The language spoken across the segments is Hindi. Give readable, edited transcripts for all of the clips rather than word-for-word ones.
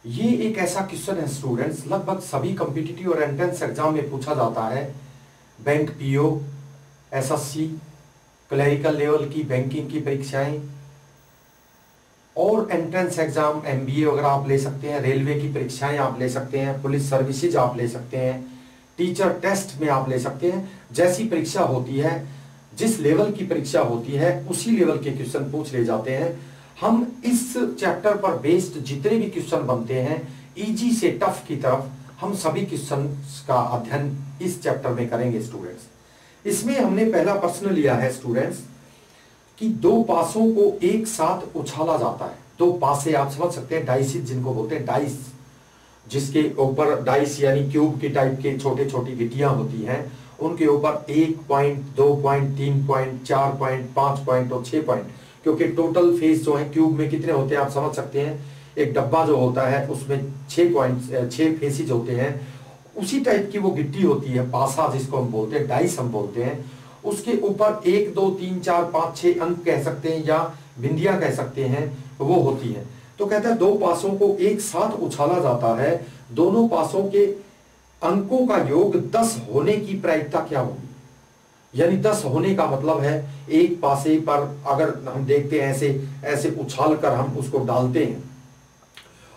ये एक ऐसा क्वेश्चन है स्टूडेंट्स, लगभग सभी कॉम्पिटिटिव और एंट्रेंस एग्जाम में पूछा जाता है। Bank PO, SSC, clerical level की बैंकिंग की परीक्षाएं और एंट्रेंस एग्जाम एमबीए वगैरह आप ले सकते हैं, रेलवे की परीक्षाएं आप ले सकते हैं, पुलिस सर्विसेज आप ले सकते हैं, टीचर टेस्ट में आप ले सकते हैं। जैसी परीक्षा होती है, जिस लेवल की परीक्षा होती है, उसी लेवल के क्वेश्चन पूछ ले जाते हैं। हम इस चैप्टर पर बेस्ड जितने भी क्वेश्चन बनते हैं, इजी से टफ की तरफ, हम सभी क्वेश्चन का अध्ययन इस चैप्टर में करेंगे स्टूडेंट्स। इसमें हमने पहला प्रश्न लिया है स्टूडेंट्स कि दो पासों को एक साथ उछाला जाता है। दो पासे आप समझ सकते हैं, डाइसिस जिनको बोलते हैं, डाइस, जिसके ऊपर डाइस यानी क्यूब के टाइप के छोटे छोटी गिट्टियां होती हैं, उनके ऊपर 1 point, 2 point, 3 point, 4 point, 5 point और 6 पॉइंट, क्योंकि टोटल फेस जो है क्यूब में कितने होते हैं आप समझ सकते हैं। एक डब्बा जो होता है उसमें 6 पॉइंट, 6 फेसेज होते हैं। उसी टाइप की वो गिट्टी होती है, पासा जिसको हम बोलते हैं, डाइस हम बोलते हैं। उसके ऊपर 1, 2, 3, 4, 5, 6 अंक कह सकते हैं या बिंदियां कह सकते हैं, वो होती है। तो कहता है दो पासों को एक साथ उछाला जाता है, दोनों पासों के अंकों का योग 10 होने की प्रायिकता क्या होगी। यानी 10 होने का मतलब है एक पासे पर अगर हम देखते हैं ऐसे ऐसे उछाल कर हम उसको डालते हैं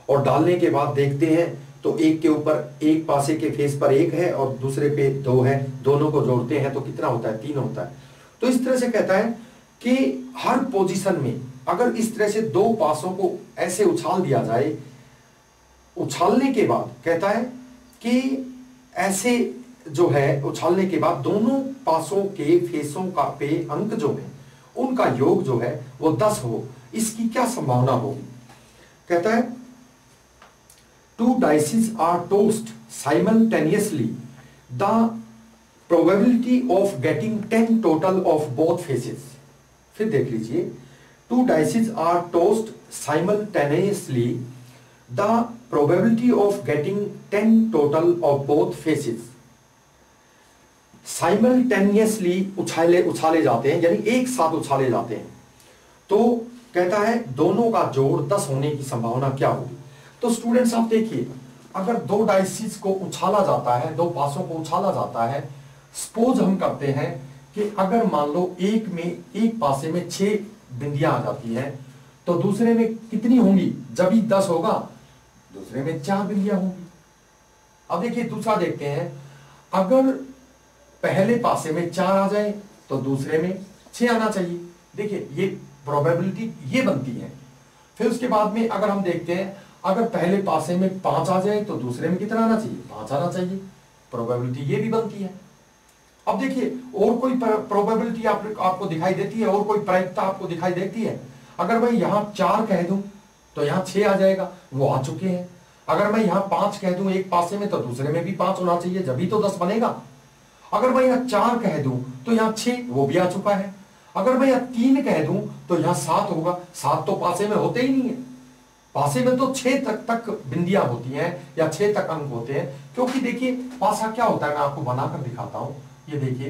और डालने के बाद देखते हैं तो एक के ऊपर, एक पासे के फेस पर 1 है और दूसरे पे 2 है, दोनों को जोड़ते हैं तो कितना होता है, 3 होता है। तो इस तरह से कहता है कि हर पोजीशन में अगर इस तरह से दो पासों को ऐसे उछाल दिया जाए, उछालने के बाद कहता है कि ऐसे जो है उछालने के बाद दोनों पासों के फेसों का पे अंक जो है उनका योग जो है वो 10 हो, इसकी क्या संभावना होगी। कहता है two dices are tossed simultaneously, the probability of getting 10 total of both faces। फिर देख लीजिए, two dices are tossed simultaneously, the probability of getting 10 total of both faces। Simultaneously उछाले जाते हैं, यानी एक साथ उछाले जाते हैं। तो कहता है दोनों का जोड़ 10 होने की संभावना क्या होगी। तो स्टूडेंट्स आप देखिए, अगर दो डाइसिस को उछाला जाता है, दो पासों को उछाला जाता है, सपोज हम करते हैं कि अगर मान लो एक पासे में 6 बिंदियां आ जाती हैं, तो दूसरे में कितनी होंगी, जब ही 10 होगा दूसरे में 4 बिंदियां होंगी। अब देखिए दूसरा देखते हैं, अगर पहले पासे में 4 आ जाए तो दूसरे में 6 आना चाहिए। देखिए ये प्रोबेबिलिटी ये बनती है। फिर उसके बाद में अगर हम देखते हैं, अगर पहले पासे में 5 आ जाए तो दूसरे में कितना आना चाहिए, 5 आना चाहिए। प्रोबेबिलिटी ये भी बनती है। अब देखिए और कोई प्रोबेबिलिटी आपको दिखाई देती है, और कोई प्रायिकता आपको दिखाई देती है। अगर मैं यहां 4 कह दूं तो यहां 6 आ जाएगा, वो आ चुके हैं। अगर मैं यहां 5 कह दूं एक पासे में, तो दूसरे में भी 5 होना चाहिए, जब भी तो 10 बनेगा। अगर मैं यहां 4 कह दूं तो यहां 6, वो भी आ चुका है। अगर मैं यहां 3 कह दूं तो यहां 7 होगा। 7 तो पासे में होते ही नहीं है, पासे में तो 6 तक बिंदियां होती हैं या 6 तक अंक होते हैं। क्योंकि देखिए पासा क्या होता है, मैं आपको बनाकर दिखाता हूं। ये देखिए,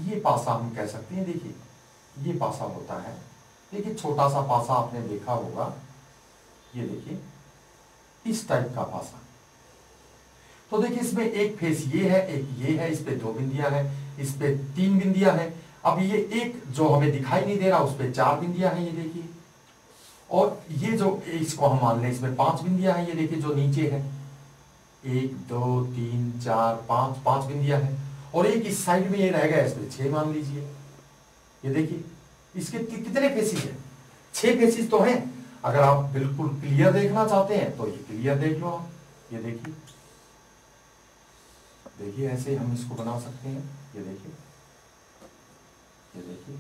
ये पासा हम कह सकते हैं। देखिए ये पासा होता है, देखिए छोटा सा पासा आपने देखा होगा, ये देखिए इस टाइप का पासा। तो देखिए इसमें एक फेस ये है, एक ये है, इस पे 2 बिंदियां हैं, इस पे 3 बिंदियां हैं। अब ये एक जो हमें दिखाई नहीं दे रहा, उस पे 4 बिंदियां हैं, ये देखिए। और ये जो इसको हम मान लें, इसमें 5 बिंदियां हैं, ये देखिए जो नीचे है, 1, 2, 3, 4, 5 बिंदियां हैं। और एक इस साइड में ये रह गया, इसमें 6 मान लीजिए। ये देखिए इसके कितने फेसिस हैं, 6 फेसिस तो हैं। अगर आप बिल्कुल क्लियर देखना चाहते हैं तो ये क्लियर देख लो आप। ये देखिए, देखिए ऐसे हम इसको बना सकते हैं। ये देखिए, ये देखिए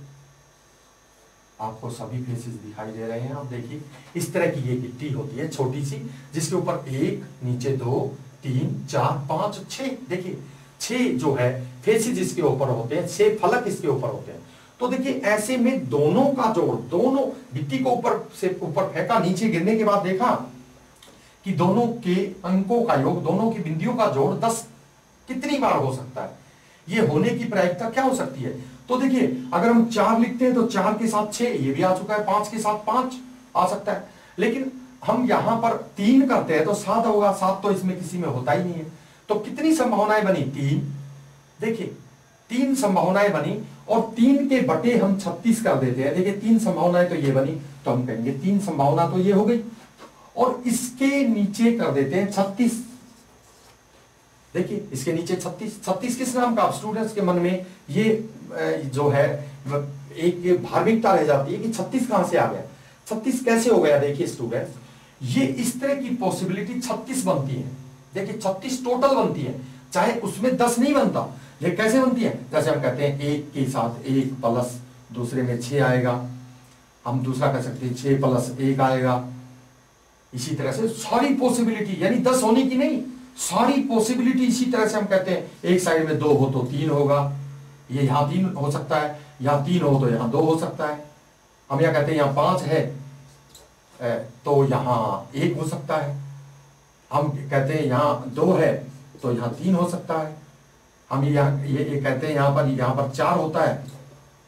आपको सभी फेसेस दिखाई दे रहे हैं। आप देखिए इस तरह की ये गिट्टी होती है छोटी सी, जिसके ऊपर 1, नीचे 2, 3, 4, 5, 6, देखिए 6 जो है फेसेस इसके ऊपर होते हैं, 6 फलक इसके ऊपर होते हैं। तो देखिए ऐसे में दोनों का जोड़, दोनों गिट्टी को ऊपर से ऊपर फेंका, नीचे गिरने के बाद देखा कि दोनों के अंकों का योग, दोनों की बिंदियों का जोड़ 10 कितनी बार हो सकता है, ये होने की प्रायिकता क्या हो सकती है। तो देखिए अगर हम 4 लिखते हैं तो 4 के साथ 6, ये भी आ चुका है, 5 के साथ 5 आ सकता है। लेकिन हम यहां पर 3 करते हैं तो 7 होगा, 7 तो इसमें किसी में होता ही नहीं है। तो कितनी संभावनाएं बनी? 3। देखिए 3 संभावनाएं बनी और 3 के बटे हम 36 कर देते हैं। देखिए 3 संभावनाएं तो ये बनी, तो हम कहेंगे 3 संभावना तो ये हो गई और इसके नीचे कर देते हैं 36। देखिए इसके नीचे 36 किस नाम का? आप स्टूडेंट्स के मन में ये जो है एक धार्मिकता रह जाती है कि 36 कहां से आ गया, 36 कैसे हो गया? देखिए स्टूडेंट्स, ये इस तरह की पॉसिबिलिटी 36 बनती है। देखिए 36 टोटल बनती है, चाहे उसमें 10 नहीं बनता। ये कैसे बनती है? जैसे हम कहते हैं 1 के साथ 1 प्लस दूसरे में 6 आएगा, हम दूसरा कह सकते हैं 6 प्लस 1 आएगा। इसी तरह से सारी पॉसिबिलिटी, यानी 10 होने की नहीं, सारी पॉसिबिलिटी इसी तरह से हम कहते हैं एक साइड में 2 हो तो 3 होगा, ये यहां 3 हो सकता है, यहां 3 हो तो यहां 2 हो सकता है। हम यहां कहते हैं यहां 5 है तो यहां 1 हो सकता है। हम कहते हैं यहां 2 है तो यहां 3 हो सकता है। हम ये कहते हैं यहां पर 4 होता है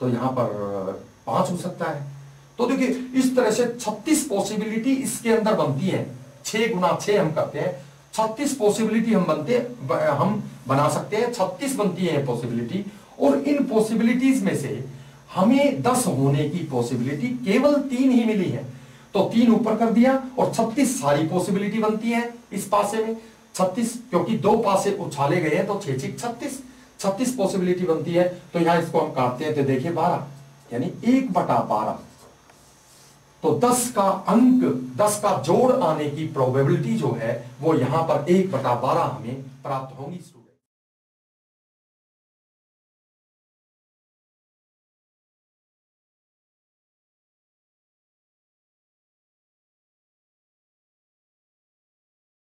तो यहां पर 5 हो सकता है। तो देखिए इस तरह से 36 पॉसिबिलिटी इसके अंदर बनती है। 6 गुना 6 हम करते हैं, 36 पॉसिबिलिटी हम बना सकते हैं। 36 बनती है पॉसिबिलिटी और इन पॉसिबिलिटीज में से हमें 10 होने की पॉसिबिलिटी केवल 3 ही मिली है, तो 3 ऊपर कर दिया और 36 सारी पॉसिबिलिटी बनती है इस पासे में। 36 क्योंकि 2 पासे उछाले गए हैं तो 6 36 पॉसिबिलिटी बनती है। तो यहां इसको हम काटते हैं तो देखिए 12 यानी 1/12। तो 10 का अंक, 10 का जोड़ आने की प्रोबेबिलिटी जो है वो यहां पर 1/12 हमें प्राप्त होगी।